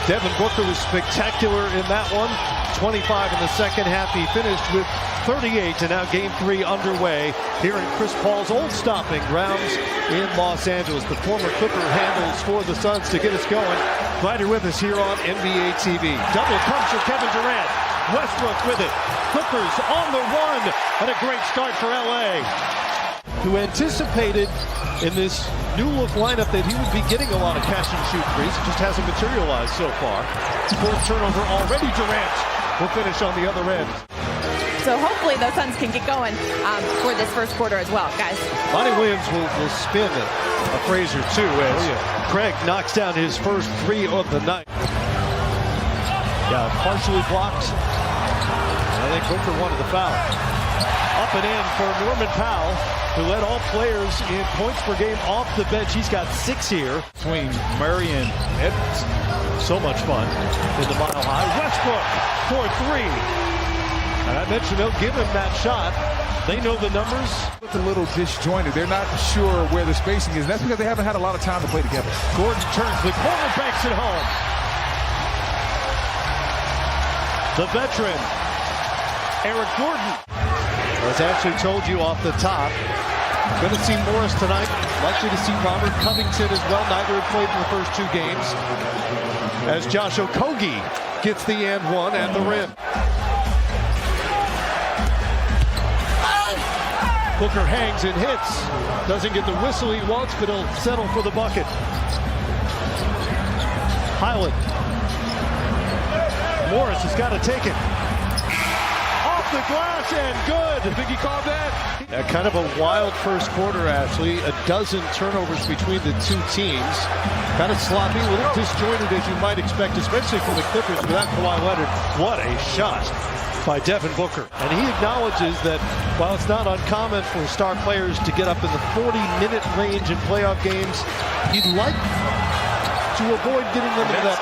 Devin Booker was spectacular in that one. 25 in the second half. He finished with 38, and now Game 3 underway here in Chris Paul's old stomping grounds in Los Angeles. The former Clipper handles for the Suns to get us going. Glad you're with us here on NBA TV. Double comes for Kevin Durant. Westbrook with it. Clippers on the run, and a great start for LA. Who anticipated in this new look lineup that he would be getting a lot of catch and shoot threes. It just hasn't materialized so far. Fourth turnover already. Durant will finish on the other end. So hopefully the Suns can get going for this first quarter as well, guys. Monty Williams will spin a Frazier too as Craig knocks down his first three of the night. Yeah, partially blocked. I think Booker wanted the foul. Up and in for Norman Powell, who led all players in points per game off the bench. He's got 6 here. Between Murray and Edwards. So much fun in the Mile High. Westbrook for 3. And I mentioned they'll give him that shot. They know the numbers. It's a little disjointed. They're not sure where the spacing is. That's because they haven't had a lot of time to play together. Gordon turns the corner, banks it home. The veteran, Eric Gordon. As I actually told you off the top, going to see Morris tonight. Likely to see Robert Covington as well. Neither have played in the first 2 games. As Josh Okogie gets the and one at the rim. Booker hangs and hits. Doesn't get the whistle he wants, but he'll settle for the bucket. Highland. Morris has got to take it. Off the glass and good. You think he called that? Kind of a wild first quarter, Ashley. A dozen turnovers between the two teams. Kind of sloppy, a little disjointed as you might expect, especially from the Clippers without Kawhi Leonard. What a shot by Devin Booker. And he acknowledges that while it's not uncommon for star players to get up in the 40-minute range in playoff games, he'd like to avoid getting them into that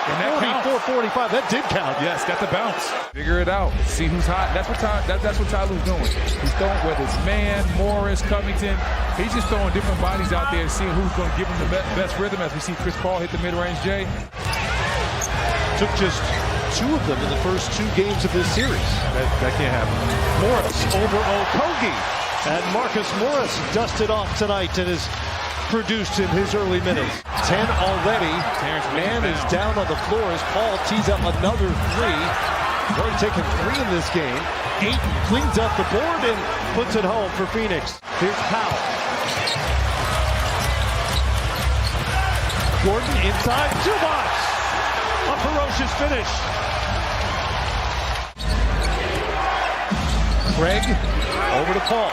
44-45. That did count. Yes, got the bounce. Figure it out. See who's hot. That's what Tyler's doing. He's throwing, whether it's Man, Morris, Covington, he's just throwing different bodies out there and seeing who's going to give him the best rhythm, as we see Chris Paul hit the mid-range J. Took just 2 of them in the first 2 games of this series. That can't happen. Morris over Okogie. And Marcus Morris dusted off tonight and is produced in his early minutes. 10 already. Man is down on the floor as Paul tees up another 3. He's already taken 3 in this game. Ayton cleans up the board and puts it home for Phoenix. Here's Powell. Gordon inside. Zubac. A ferocious finish. Craig over to Paul.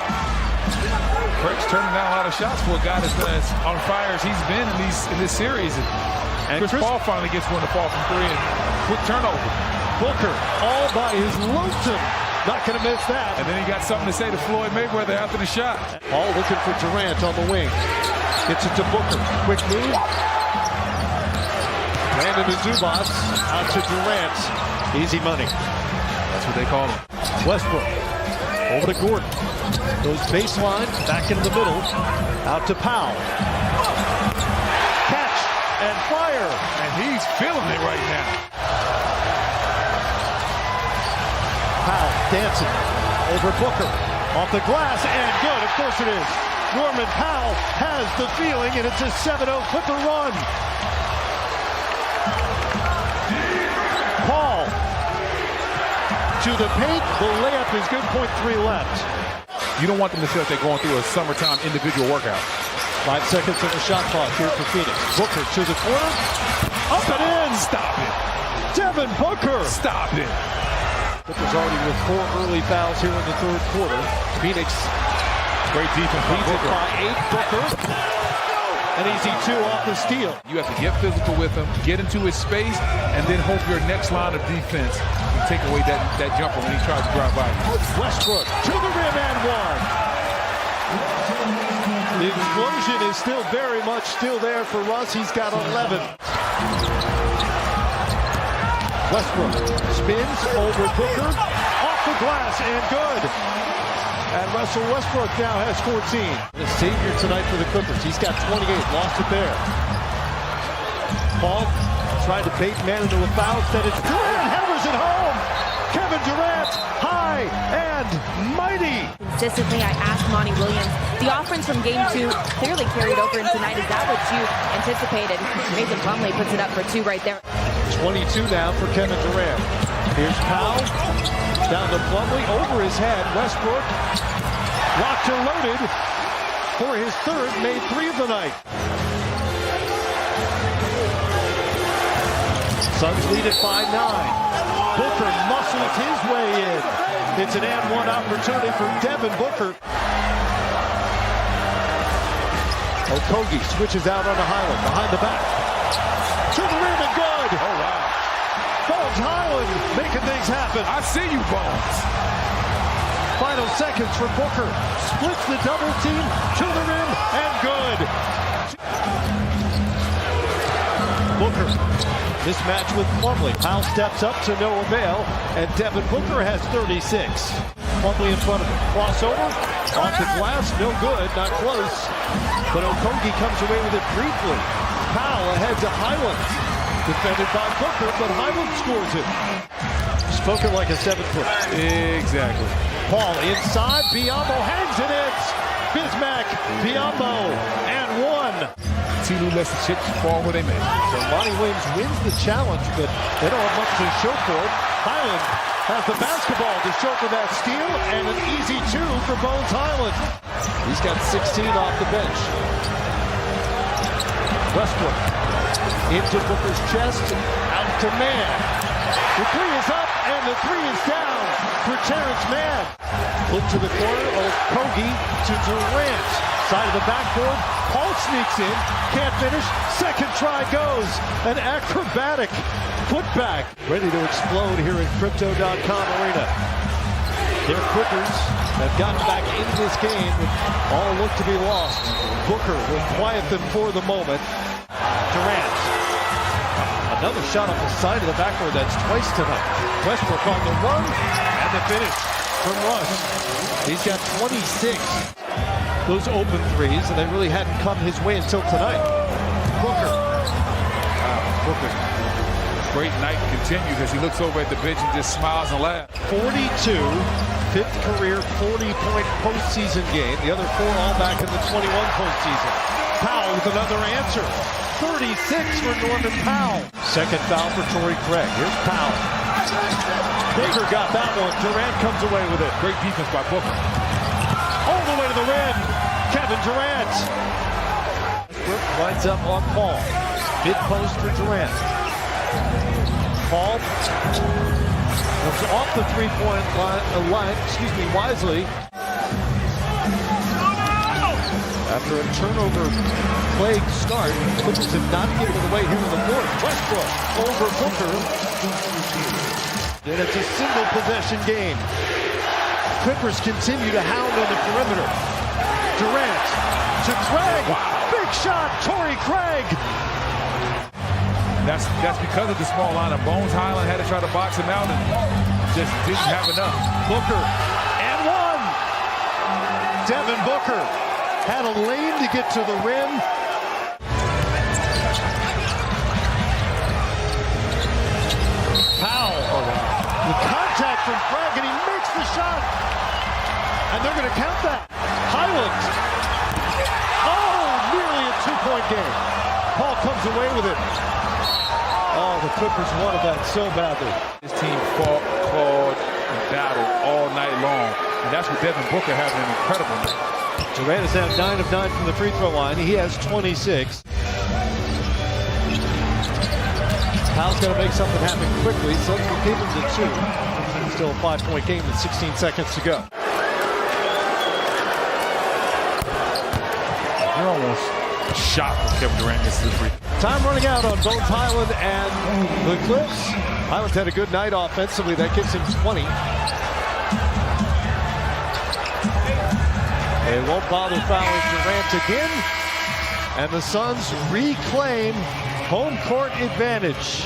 Craig's turning down a lot of shots for a guy that's on fire as he's been in this series. And Chris Paul finally gets one to fall from 3 and quick turnover. Booker all by his lonesome. Not going to miss that. And then he got something to say to Floyd Mayweather after the shot. Paul looking for Durant on the wing. Gets it to Booker. Quick move. Brandon and Zubac out to Durant. Easy money. That's what they call him. Westbrook over to Gordon. Goes baseline, back into the middle. Out to Powell. Catch and fire. And he's feeling it right now. Powell dancing over Booker. Off the glass and good. Of course it is. Norman Powell has the feeling, and it's a 7-0 Clipper run. Paul to the paint. The layup is good. 0.3 left. You don't want them to feel like they're going through a summertime individual workout. 5 seconds on the shot clock here for Phoenix. Booker to the corner. Up and in. Stop it. Devin Booker. Stop it. Booker's already with 4 early fouls here in the third quarter. Phoenix. Great defense. Leads it by 8. Booker. An easy 2 off the steal. You have to get physical with him, get into his space, and then hope your next line of defense can take away that jumper when he tries to drive by you. Westbrook to the rim and 1. The explosion is still very much still there for Russ. He's got 11. Westbrook spins over Booker. Off the glass and good. And Russell Westbrook now has 14. The savior tonight for the Clippers. He's got 28. Lost it there. Paul tried to bait man into a foul. Instead, it's Durant hammers it home. Kevin Durant, high and mighty. Consistently, I asked Monty Williams, the offense from game 2 clearly carried over into tonight. Is that what you anticipated? Mason Plumlee puts it up for 2 right there. 22 now for Kevin Durant. Here's Powell, down to Plumlee, over his head. Westbrook, locked and loaded for his third, made 3 of the night. Suns lead at by 9. Booker muscles his way in. It's an and one opportunity for Devin Booker. Okogie switches out onto Highland, behind the back. To the rim and good. Oh, wow. Bones Highland making things happen. I see you, Bones. Final seconds for Booker. Splits the double team to the rim and good. Booker. Mismatch with Plumlee. Powell steps up to no avail, and Devin Booker has 36. Plumlee in front of him. Crossover, off the glass, no good, not close. But Okogie comes away with it briefly. Powell ahead to Highland. Defended by Booker, but Highland scores it. Spoken like a 7-foot. Exactly. Paul inside, Biyombo hangs it in. Bismack, Biyombo, and 1. T-Lou lets the chips fall where they may. So Monty Williams wins the challenge, but they don't have much to show for it. Highland has the basketball to show for that steal, and an easy 2 for Bones Highland. He's got 16 off the bench. Westbrook into Booker's chest, out to Mann. The 3 is up, and the 3 is down for Terrence Mann. Look to the corner, Okogie to Durant. Side of the backboard, Paul sneaks in, can't finish, second try goes. An acrobatic putback. Ready to explode here at Crypto.com Arena. Their Clippers have gotten back into this game with all look to be lost. Booker will quiet them for the moment. Durant. Another shot off the side of the backboard, that's twice tonight. Westbrook on the run, and the finish from Russ. He's got 26. Those open threes, and they really hadn't come his way until tonight. Booker. Booker. Great night continues as he looks over at the bench and just smiles and laughs. 42, 5th career 40-point postseason game. The other 4 all back in the 21 postseason. Powell with another answer. 36 for Norman Powell. Second foul for Torrey Craig. Here's Powell. Booker got that one. Durant comes away with it. Great defense by Booker. All the way to the rim. Kevin Durant. Westbrook winds up on Paul. Mid post for Durant. Paul comes off the three-point line, wisely. After a turnover-plagued start, Clippers did not get it away here in the fourth. Westbrook over Booker. And it's a single possession game. Clippers continue to hound on the perimeter. Durant to Craig. Wow. Big shot, Torrey Craig. That's because of the small lineup. Bones Highland had to try to box him out and just didn't have enough. Booker and 1. Devin Booker had a lane to get to the rim. Powell. Oh, wow. The contact from Craig, and he makes the shot. And they're going to count that. Highland. Oh, nearly a 2-point game. Paul comes away with it. Oh, the Clippers wanted that so badly. This team fought, clawed, and battled all night long. And that's what Devin Booker having an incredible night. Durant is now 9 of 9 from the free throw line. He has 26. Powell's got to make something happen quickly. Suns will keep him to 2. Still a 5-point game with 16 seconds to go. You're almost shocked when Kevin Durant gets to the free. Time running out on both Highland and the Clips. Highland's had a good night offensively. That gives him 20. They won't bother fouling Durant again. And the Suns reclaim home court advantage.